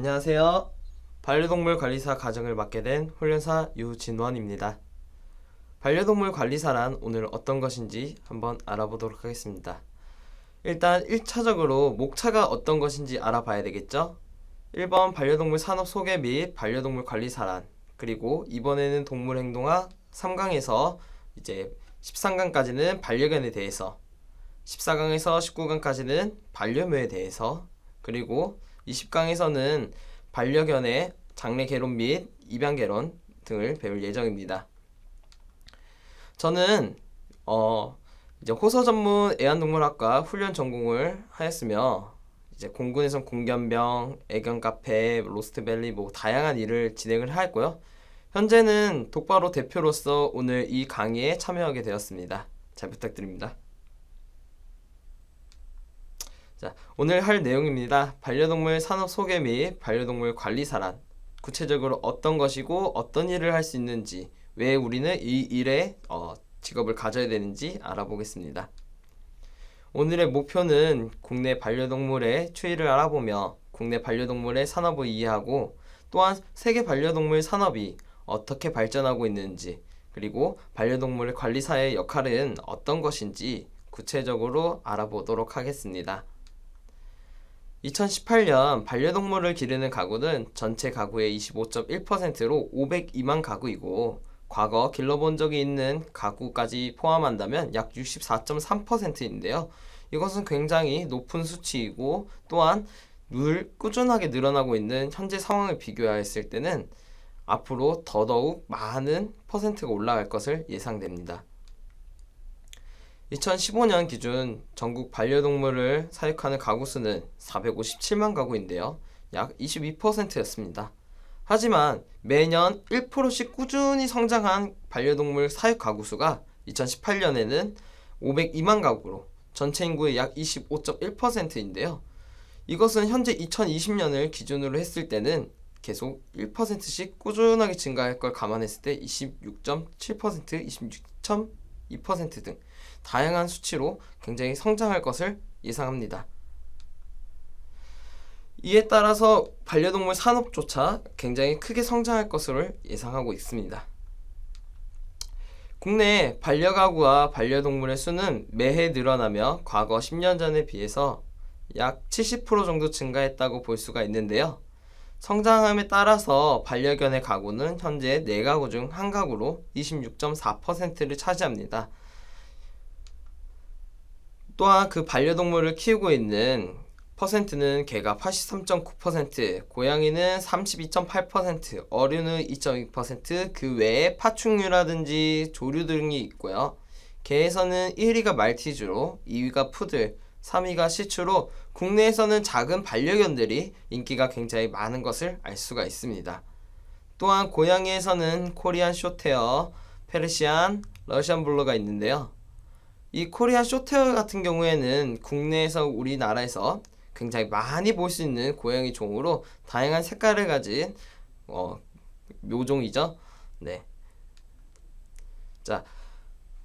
안녕하세요. 반려동물 관리사 과정을 맡게 된 훈련사 유진원입니다. 반려동물 관리사란 오늘 어떤 것인지 한번 알아보도록 하겠습니다. 일단 1차적으로 목차가 어떤 것인지 알아봐야 되겠죠? 1번 반려동물 산업 소개 및 반려동물 관리사란, 그리고 이번에는 동물행동학 3강에서 이제 13강까지는 반려견에 대해서, 14강에서 19강까지는 반려묘에 대해서, 그리고 20강에서는 반려견의 장래 개론 및 입양 개론 등을 배울 예정입니다. 저는 이제 호서 전문 애완동물학과 훈련 전공을 하였으며 이제 공군에선 공견병, 애견 카페, 로스트밸리 다양한 일을 진행을 하였고요. 현재는 독바로 대표로서 오늘 이 강의에 참여하게 되었습니다. 잘 부탁드립니다. 자, 오늘 할 내용입니다. 반려동물 산업 소개 및 반려동물 관리사란, 구체적으로 어떤 것이고 어떤 일을 할 수 있는지, 왜 우리는 이 일에 직업을 가져야 되는지 알아보겠습니다. 오늘의 목표는 국내 반려동물의 추이를 알아보며 국내 반려동물의 산업을 이해하고, 또한 세계 반려동물 산업이 어떻게 발전하고 있는지, 그리고 반려동물 관리사의 역할은 어떤 것인지 구체적으로 알아보도록 하겠습니다. 2018년 반려동물을 기르는 가구는 전체 가구의 25.1%로 502만 가구이고, 과거 길러본 적이 있는 가구까지 포함한다면 약 64.3%인데요. 이것은 굉장히 높은 수치이고, 또한 꾸준하게 늘어나고 있는 현재 상황을 비교하였을 때는 앞으로 더더욱 많은 퍼센트가 올라갈 것을 예상됩니다. 2015년 기준 전국 반려동물을 사육하는 가구 수는 457만 가구인데요. 약 22%였습니다. 하지만 매년 1%씩 꾸준히 성장한 반려동물 사육 가구 수가 2018년에는 502만 가구로 전체 인구의 약 25.1%인데요. 이것은 현재 2020년을 기준으로 했을 때는 계속 1%씩 꾸준하게 증가할 걸 감안했을 때 26.7%, 26.2% 등 다양한 수치로 굉장히 성장할 것을 예상합니다. 이에 따라서 반려동물 산업조차 굉장히 크게 성장할 것으로 예상하고 있습니다. 국내 반려가구와 반려동물의 수는 매해 늘어나며 과거 10년 전에 비해서 약 70% 정도 증가했다고 볼 수가 있는데요. 성장함에 따라서 반려견의 가구는 현재 4가구 중 1가구로 26.4%를 차지합니다. 또한 그 반려동물을 키우고 있는 퍼센트는 개가 83.9%, 고양이는 32.8%, 어류는 2.2%, 그 외에 파충류라든지 조류 등이 있고요. 개에서는 1위가 말티즈로, 2위가 푸들, 3위가 시츄로 국내에서는 작은 반려견들이 인기가 굉장히 많은 것을 알 수가 있습니다. 또한 고양이에서는 코리안 숏헤어, 페르시안, 러시안 블루가 있는데요. 이 코리안 숏헤어 같은 경우에는 국내에서 우리나라에서 굉장히 많이 볼 수 있는 고양이 종으로 다양한 색깔을 가진 묘종이죠. 네. 자,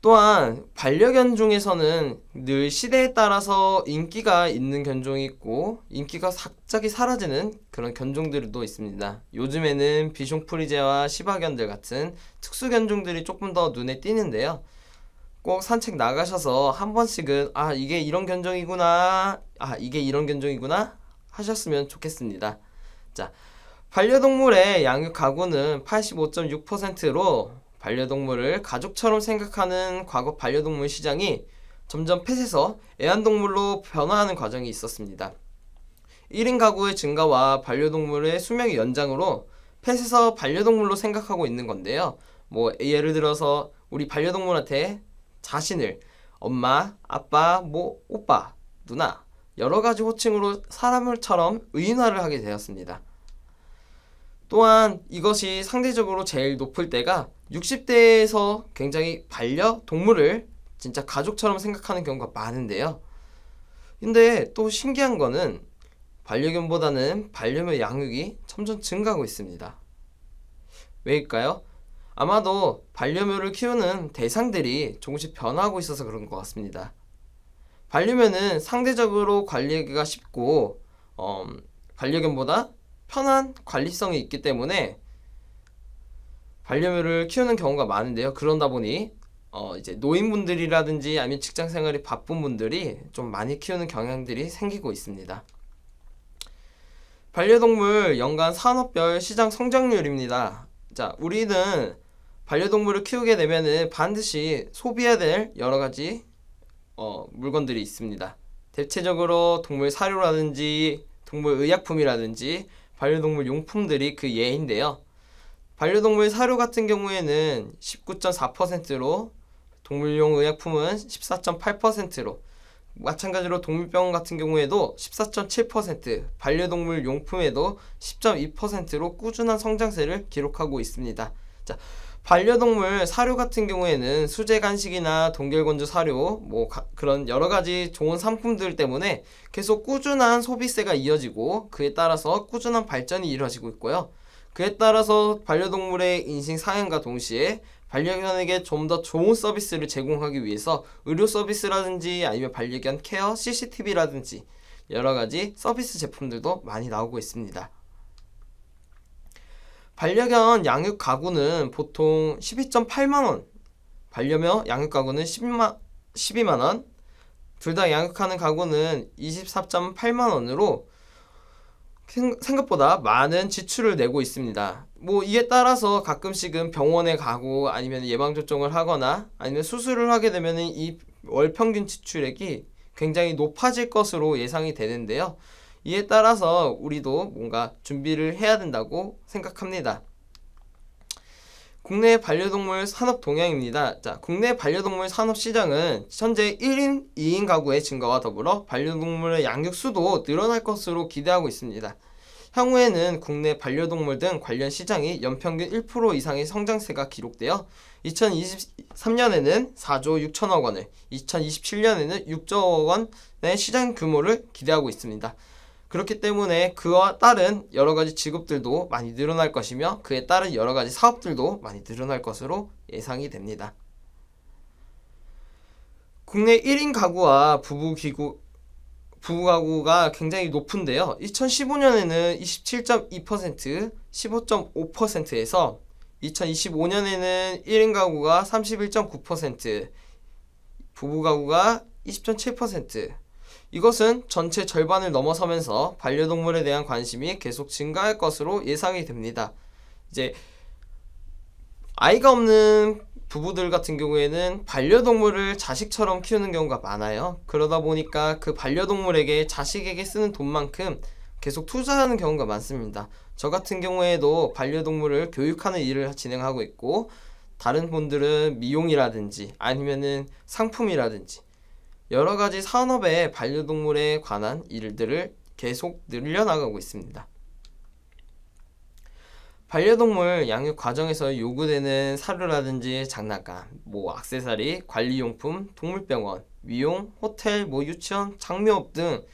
또한 반려견 중에서는 늘 시대에 따라서 인기가 있는 견종이 있고 인기가 갑자기 사라지는 그런 견종들도 있습니다. 요즘에는 비숑 프리제와 시바견들 같은 특수 견종들이 조금 더 눈에 띄는데요. 꼭 산책 나가셔서 한 번씩은 이게 이런 견종이구나, 이게 이런 견종이구나 하셨으면 좋겠습니다. 자, 반려동물의 양육 가구는 85.6%로 반려동물을 가족처럼 생각하는 과거 반려동물 시장이 점점 펫에서 애완동물로 변화하는 과정이 있었습니다. 1인 가구의 증가와 반려동물의 수명의 연장으로 펫에서 반려동물로 생각하고 있는 건데요. 예를 들어서 우리 반려동물한테 자신을 엄마, 아빠, 오빠, 누나 여러 가지 호칭으로 사람처럼 의인화를 하게 되었습니다. 또한 이것이 상대적으로 제일 높을 때가 60대에서 굉장히 반려동물을 진짜 가족처럼 생각하는 경우가 많은데요. 근데 또 신기한 거는 반려견보다는 반려묘 양육이 점점 증가하고 있습니다. 왜일까요? 아마도 반려묘를 키우는 대상들이 조금씩 변화하고 있어서 그런 것 같습니다. 반려묘는 상대적으로 관리하기가 쉽고 반려견보다 편한 관리성이 있기 때문에 반려묘를 키우는 경우가 많은데요. 그러다 보니 이제 노인분들이라든지 아니면 직장 생활이 바쁜 분들이 좀 많이 키우는 경향들이 생기고 있습니다. 반려동물 연간 산업별 시장 성장률입니다. 자, 우리는 반려동물을 키우게 되면은 반드시 소비해야 될 여러 가지 물건들이 있습니다. 대체적으로 동물 사료라든지 동물 의약품이라든지 반려동물 용품들이 그 예인데요. 반려동물 사료 같은 경우에는 19.4%로 동물용 의약품은 14.8%로 마찬가지로 동물병원 같은 경우에도 14.7%, 반려동물 용품에도 10.2%로 꾸준한 성장세를 기록하고 있습니다. 자, 반려동물 사료 같은 경우에는 수제 간식이나 동결건조 사료, 그런 여러 가지 좋은 상품들 때문에 계속 꾸준한 소비세가 이어지고 그에 따라서 꾸준한 발전이 이루어지고 있고요. 그에 따라서 반려동물의 인식 상향과 동시에 반려견에게 좀 더 좋은 서비스를 제공하기 위해서 의료 서비스라든지 아니면 반려견 케어 CCTV라든지 여러 가지 서비스 제품들도 많이 나오고 있습니다. 반려견 양육 가구는 보통 12.8만원, 반려묘 양육 가구는 12만원, 둘 다 양육하는 가구는 24.8만원으로 생각보다 많은 지출을 내고 있습니다. 이에 따라서 가끔씩은 병원에 가고 아니면 예방접종을 하거나 아니면 수술을 하게 되면 이 월 평균 지출액이 굉장히 높아질 것으로 예상이 되는데요. 이에 따라서 우리도 뭔가 준비를 해야 된다고 생각합니다. 국내 반려동물 산업 동향입니다. 자, 국내 반려동물 산업 시장은 현재 1인, 2인 가구의 증가와 더불어 반려동물의 양육 수도 늘어날 것으로 기대하고 있습니다. 향후에는 국내 반려동물 등 관련 시장이 연평균 1% 이상의 성장세가 기록되어 2023년에는 4조 6천억 원을, 2027년에는 6조 원의 시장 규모를 기대하고 있습니다. 그렇기 때문에 그와 따른 여러 가지 직업들도 많이 늘어날 것이며 그에 따른 여러 가지 사업들도 많이 늘어날 것으로 예상이 됩니다. 국내 1인 가구와 부부 가구가 굉장히 높은데요. 2015년에는 27.2%, 15.5%에서 2025년에는 1인 가구가 31.9%, 부부 가구가 20.7%, 이것은 전체 절반을 넘어서면서 반려동물에 대한 관심이 계속 증가할 것으로 예상이 됩니다. 이제 아이가 없는 부부들 같은 경우에는 반려동물을 자식처럼 키우는 경우가 많아요. 그러다 보니까 그 반려동물에게 자식에게 쓰는 돈만큼 계속 투자하는 경우가 많습니다. 저 같은 경우에도 반려동물을 교육하는 일을 진행하고 있고 다른 분들은 미용이라든지 아니면은 상품이라든지 여러 가지 산업에 반려동물에 관한 일들을 계속 늘려나가고 있습니다. 반려동물 양육 과정에서 요구되는 사료라든지 장난감, 액세서리, 관리용품, 동물병원, 미용, 호텔, 유치원, 장묘업 등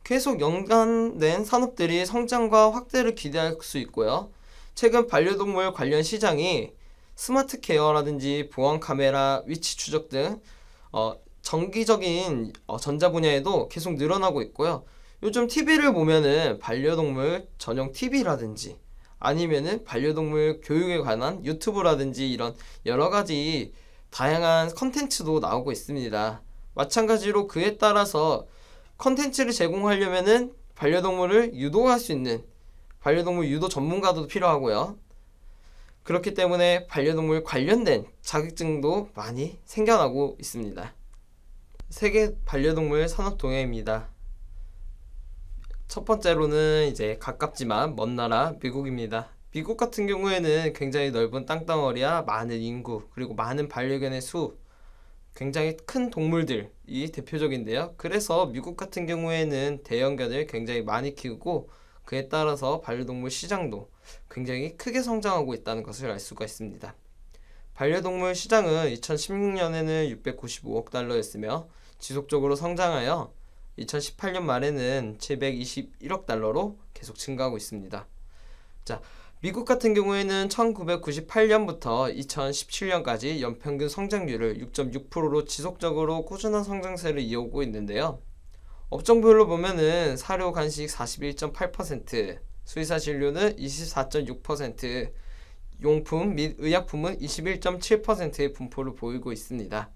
계속 연관된 산업들이 성장과 확대를 기대할 수 있고요. 최근 반려동물 관련 시장이 스마트 케어라든지 보안 카메라, 위치 추적 등 정기적인 전자 분야에도 계속 늘어나고 있고요. 요즘 TV를 보면은 반려동물 전용 TV라든지 아니면은 반려동물 교육에 관한 유튜브라든지 이런 여러 가지 다양한 컨텐츠도 나오고 있습니다. 마찬가지로 그에 따라서 컨텐츠를 제공하려면은 반려동물을 유도할 수 있는 반려동물 유도 전문가도 필요하고요. 그렇기 때문에 반려동물 관련된 자격증도 많이 생겨나고 있습니다. 세계 반려동물 산업 동향입니다. 첫 번째로는 이제 가깝지만 먼 나라 미국입니다. 미국 같은 경우에는 굉장히 넓은 땅덩어리와 많은 인구 그리고 많은 반려견의 수, 굉장히 큰 동물들이 대표적인데요. 그래서 미국 같은 경우에는 대형견을 굉장히 많이 키우고 그에 따라서 반려동물 시장도 굉장히 크게 성장하고 있다는 것을 알 수가 있습니다. 반려동물 시장은 2016년에는 695억 달러였으며 지속적으로 성장하여 2018년 말에는 721억 달러로 계속 증가하고 있습니다. 자, 미국 같은 경우에는 1998년부터 2017년까지 연평균 성장률을 6.6%로 지속적으로 꾸준한 성장세를 이어오고 있는데요. 업종별로 보면은 사료 간식 41.8%, 수의사 진료는 24.6%, 용품 및 의약품은 21.7%의 분포를 보이고 있습니다.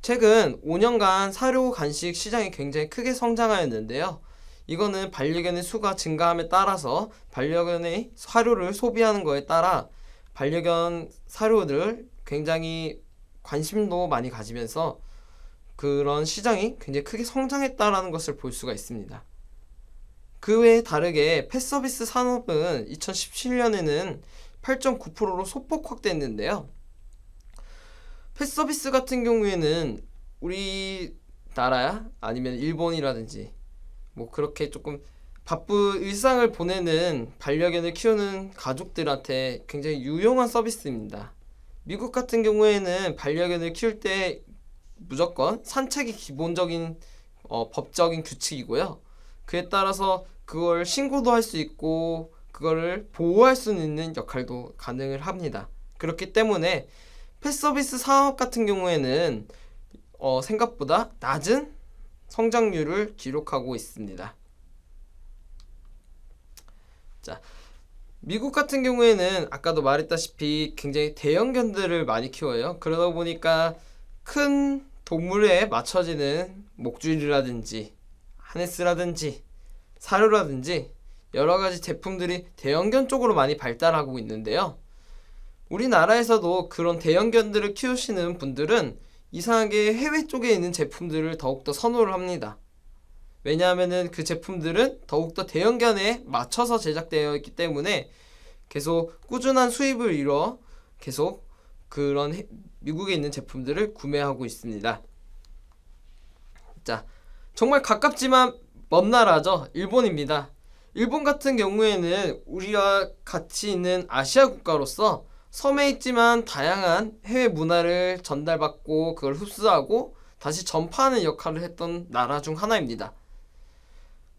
최근 5년간 사료 간식 시장이 굉장히 크게 성장하였는데요. 이거는 반려견의 수가 증가함에 따라서 반려견의 사료를 소비하는 것에 따라 반려견 사료를 굉장히 관심도 많이 가지면서 그런 시장이 굉장히 크게 성장했다라는 것을 볼 수가 있습니다. 그 외에 다르게 펫서비스 산업은 2017년에는 8.9%로 소폭 확대했는데요. 펫서비스 같은 경우에는 우리나라 아니면 일본이라든지 뭐 그렇게 조금 바쁜 일상을 보내는 반려견을 키우는 가족들한테 굉장히 유용한 서비스입니다. 미국 같은 경우에는 반려견을 키울 때 무조건 산책이 기본적인 법적인 규칙이고요. 그에 따라서 그걸 신고도 할 수 있고 그거를 보호할 수 있는 역할도 가능을 합니다. 그렇기 때문에 펫서비스 산업 같은 경우에는 생각보다 낮은 성장률을 기록하고 있습니다. 자, 미국 같은 경우에는 아까도 말했다시피 굉장히 대형견들을 많이 키워요. 그러다 보니까 큰 동물에 맞춰지는 목줄이라든지 하네스라든지 사료라든지 여러가지 제품들이 대형견 쪽으로 많이 발달하고 있는데요. 우리나라에서도 그런 대형견들을 키우시는 분들은 이상하게 해외 쪽에 있는 제품들을 더욱더 선호를 합니다. 왜냐하면은 그 제품들은 더욱더 대형견에 맞춰서 제작되어 있기 때문에 계속 꾸준한 수입을 이뤄 계속 그런 미국에 있는 제품들을 구매하고 있습니다. 자, 정말 가깝지만 먼 나라죠. 일본입니다. 일본 같은 경우에는 우리와 같이 있는 아시아 국가로서 섬에 있지만 다양한 해외 문화를 전달받고 그걸 흡수하고 다시 전파하는 역할을 했던 나라 중 하나입니다.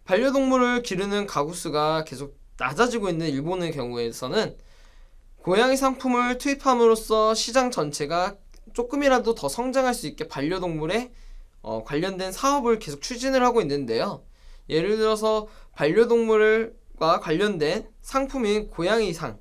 반려동물을 기르는 가구 수가 계속 낮아지고 있는 일본의 경우에서는 고양이 상품을 투입함으로써 시장 전체가 조금이라도 더 성장할 수 있게 반려동물에 관련된 사업을 계속 추진을 하고 있는데요. 예를 들어서 반려동물과 관련된 상품인 고양이상을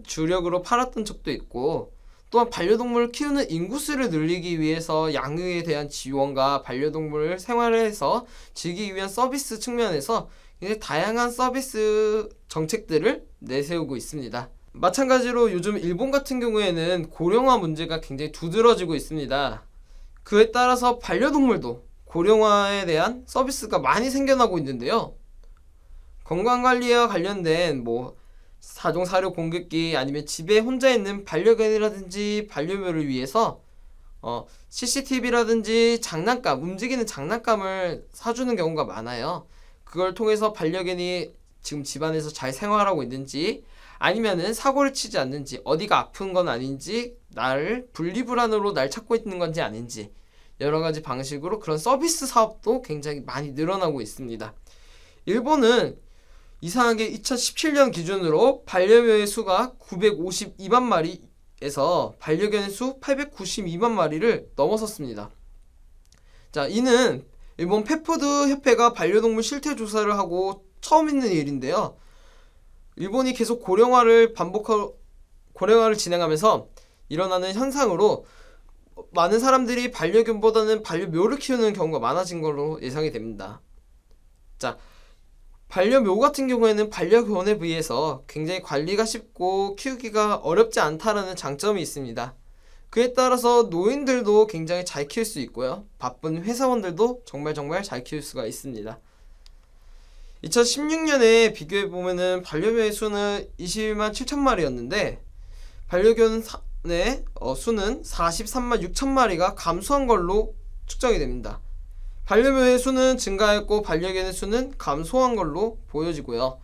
주력으로 팔았던 적도 있고, 또한 반려동물을 키우는 인구수를 늘리기 위해서 양육에 대한 지원과 반려동물 생활에서 즐기기 위한 서비스 측면에서 굉장히 다양한 서비스 정책들을 내세우고 있습니다. 마찬가지로 요즘 일본 같은 경우에는 고령화 문제가 굉장히 두드러지고 있습니다. 그에 따라서 반려동물도 고령화에 대한 서비스가 많이 생겨나고 있는데요. 건강관리와 관련된 사종 사료 공급기 아니면 집에 혼자 있는 반려견이라든지 반려묘를 위해서 CCTV라든지 장난감, 움직이는 장난감을 사주는 경우가 많아요. 그걸 통해서 반려견이 지금 집안에서 잘 생활하고 있는지 아니면은 사고를 치지 않는지, 어디가 아픈 건 아닌지, 나를 분리불안으로 날 찾고 있는 건지 아닌지 여러 가지 방식으로 그런 서비스 사업도 굉장히 많이 늘어나고 있습니다. 일본은 이상하게 2017년 기준으로 반려묘의 수가 952만 마리에서 반려견의 수 892만 마리를 넘어섰습니다. 자, 이는 일본 펫푸드 협회가 반려동물 실태 조사를 하고 처음 있는 일인데요. 일본이 계속 고령화를 진행하면서 일어나는 현상으로 많은 사람들이 반려견보다는 반려묘를 키우는 경우가 많아진 걸로 예상이 됩니다. 자, 반려묘 같은 경우에는 반려견에 비해서 굉장히 관리가 쉽고 키우기가 어렵지 않다라는 장점이 있습니다. 그에 따라서 노인들도 굉장히 잘 키울 수 있고요. 바쁜 회사원들도 정말 잘 키울 수가 있습니다. 2016년에 비교해보면은 반려묘의 수는 21만 7천 마리였는데 반려견의 수는 43만 6천 마리가 감소한 걸로 측정이 됩니다. 반려묘의 수는 증가했고 반려견의 수는 감소한 걸로 보여지고요.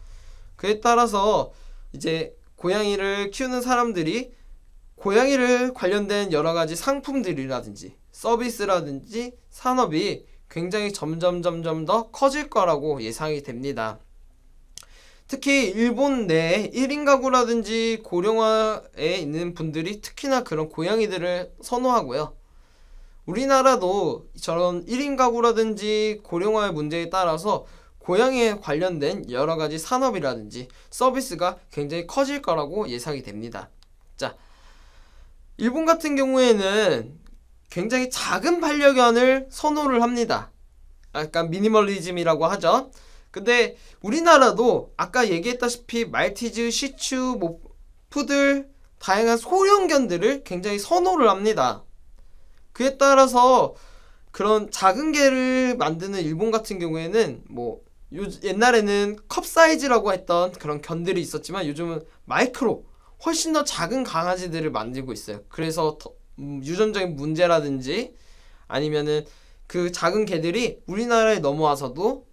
그에 따라서 이제 고양이를 키우는 사람들이 고양이를 관련된 여러 가지 상품들이라든지 서비스라든지 산업이 굉장히 점점 더 커질 거라고 예상이 됩니다. 특히 일본 내 1인 가구라든지 고령화에 있는 분들이 특히나 그런 고양이들을 선호하고요. 우리나라도 저런 1인 가구라든지 고령화의 문제에 따라서 고양이에 관련된 여러 가지 산업이라든지 서비스가 굉장히 커질 거라고 예상이 됩니다. 자, 일본 같은 경우에는 굉장히 작은 반려견을 선호를 합니다. 약간 미니멀리즘이라고 하죠. 근데 우리나라도 아까 얘기했다시피 말티즈, 시츄, 뭐 푸들, 다양한 소형견들을 굉장히 선호를 합니다. 그에 따라서 그런 작은 개를 만드는 일본 같은 경우에는 뭐 옛날에는 컵 사이즈라고 했던 그런 견들이 있었지만 요즘은 마이크로 훨씬 더 작은 강아지들을 만들고 있어요. 그래서 유전적인 문제라든지 아니면은 그 작은 개들이 우리나라에 넘어와서도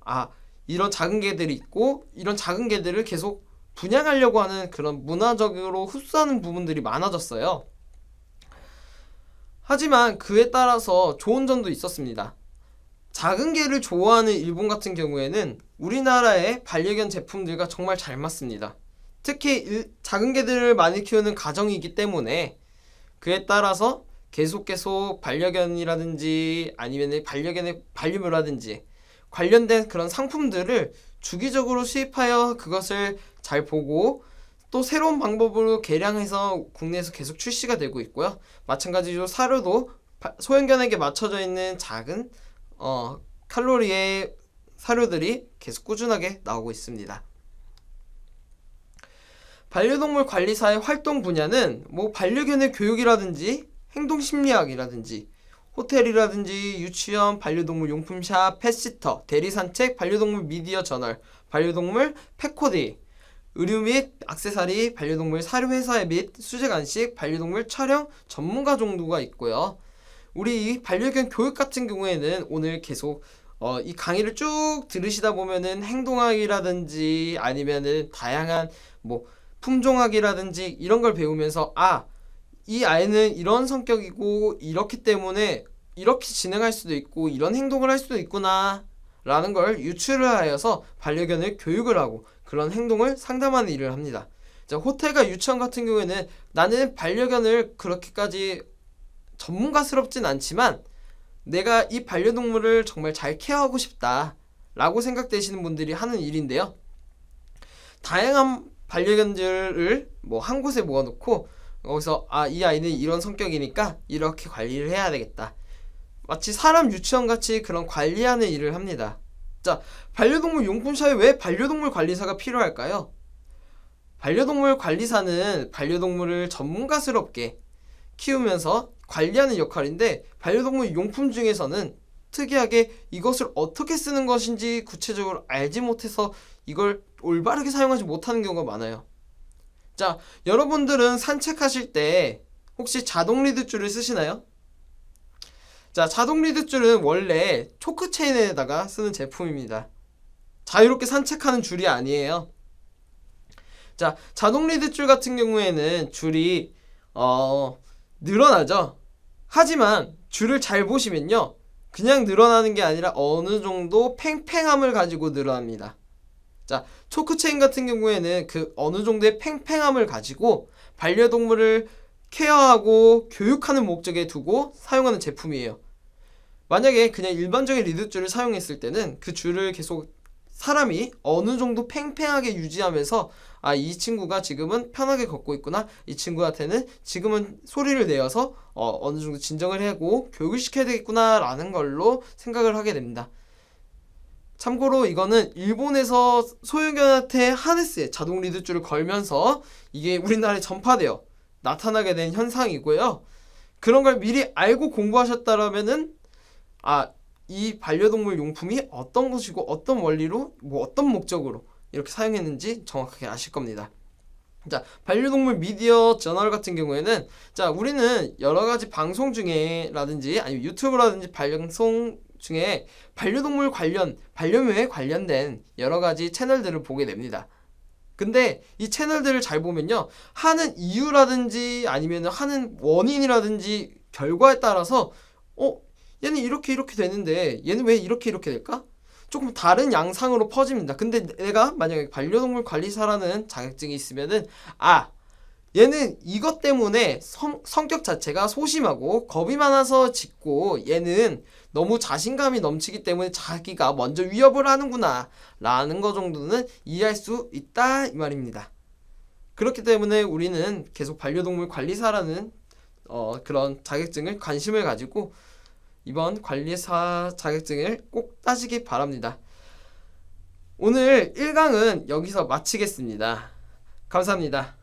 이런 작은 개들이 있고 이런 작은 개들을 계속 분양하려고 하는 그런 문화적으로 흡수하는 부분들이 많아졌어요. 하지만 그에 따라서 좋은 점도 있었습니다. 작은 개를 좋아하는 일본 같은 경우에는 우리나라의 반려견 제품들과 정말 잘 맞습니다. 특히 작은 개들을 많이 키우는 가정이기 때문에 그에 따라서 계속 반려견이라든지 아니면 반려견의 반려묘라든지 관련된 그런 상품들을 주기적으로 수입하여 그것을 잘 보고 또 새로운 방법으로 개량해서 국내에서 계속 출시가 되고 있고요. 마찬가지로 사료도 소형견에게 맞춰져 있는 작은 칼로리의 사료들이 계속 꾸준하게 나오고 있습니다. 반려동물 관리사의 활동 분야는 뭐 반려견의 교육이라든지 행동심리학이라든지 호텔이라든지 유치원, 반려동물 용품샵, 펫시터, 대리산책, 반려동물 미디어 저널, 반려동물 펫코디, 의류 및 액세서리, 반려동물 사료회사 및 수제간식, 반려동물 촬영 전문가 정도가 있고요. 우리 이 반려견 교육 같은 경우에는 오늘 계속 이 강의를 쭉 들으시다 보면은 행동학이라든지 아니면은 다양한 뭐 품종학이라든지 이런 걸 배우면서 이 아이는 이런 성격이고 이렇기 때문에 이렇게 진행할 수도 있고 이런 행동을 할 수도 있구나 라는 걸 유추를 하여서 반려견을 교육을 하고 그런 행동을 상담하는 일을 합니다. 자, 호텔과 유치원 같은 경우에는 나는 반려견을 그렇게까지 전문가스럽진 않지만 내가 이 반려동물을 정말 잘 케어하고 싶다 라고 생각되시는 분들이 하는 일인데요. 다양한 반려견들을 뭐 한 곳에 모아놓고 거기서 이 아이는 이런 성격이니까 이렇게 관리를 해야 되겠다. 마치 사람 유치원 같이 그런 관리하는 일을 합니다. 자, 반려동물 용품샵에 왜 반려동물 관리사가 필요할까요? 반려동물 관리사는 반려동물을 전문가스럽게 키우면서 관리하는 역할인데 반려동물 용품 중에서는 특이하게 이것을 어떻게 쓰는 것인지 구체적으로 알지 못해서 이걸 올바르게 사용하지 못하는 경우가 많아요. 자, 여러분들은 산책하실 때 혹시 자동 리드줄을 쓰시나요? 자, 자동 리드줄은 원래 초크 체인에다가 쓰는 제품입니다. 자유롭게 산책하는 줄이 아니에요. 자, 자동 리드줄 같은 경우에는 줄이 늘어나죠. 하지만 줄을 잘 보시면요, 그냥 늘어나는 게 아니라 어느 정도 팽팽함을 가지고 늘어납니다. 자, 초크 체인 같은 경우에는 그 어느 정도의 팽팽함을 가지고 반려동물을 케어하고 교육하는 목적에 두고 사용하는 제품이에요. 만약에 그냥 일반적인 리드줄을 사용했을 때는 그 줄을 계속 사람이 어느 정도 팽팽하게 유지하면서 이 친구가 지금은 편하게 걷고 있구나, 이 친구한테는 지금은 소리를 내어서 어느 정도 진정을 하고 교육을 시켜야 되겠구나 라는 걸로 생각을 하게 됩니다. 참고로 이거는 일본에서 소형견한테 하네스에 자동 리드줄을 걸면서 이게 우리나라에 전파되어 나타나게 된 현상이고요. 그런 걸 미리 알고 공부하셨다라면은 이 반려동물 용품이 어떤 것이고 어떤 원리로 뭐 어떤 목적으로 이렇게 사용했는지 정확하게 아실 겁니다. 자, 반려동물 미디어 저널 같은 경우에는 자, 우리는 여러 가지 방송 중에라든지 아니면 유튜브라든지 방송 중에 반려동물 관련, 반려묘에 관련된 여러 가지 채널들을 보게 됩니다. 근데 이 채널들을 잘 보면요, 하는 이유라든지 아니면 하는 원인이라든지 결과에 따라서 얘는 이렇게 되는데 얘는 왜 이렇게 될까? 조금 다른 양상으로 퍼집니다. 근데 내가 만약에 반려동물 관리사라는 자격증이 있으면은 얘는 이것 때문에 성격 자체가 소심하고 겁이 많아서 짖고, 얘는 너무 자신감이 넘치기 때문에 자기가 먼저 위협을 하는구나 라는 거 정도는 이해할 수 있다 이 말입니다. 그렇기 때문에 우리는 계속 반려동물 관리사라는 그런 자격증을 관심을 가지고 이번 관리사 자격증을 꼭 따시기 바랍니다. 오늘 1강은 여기서 마치겠습니다. 감사합니다.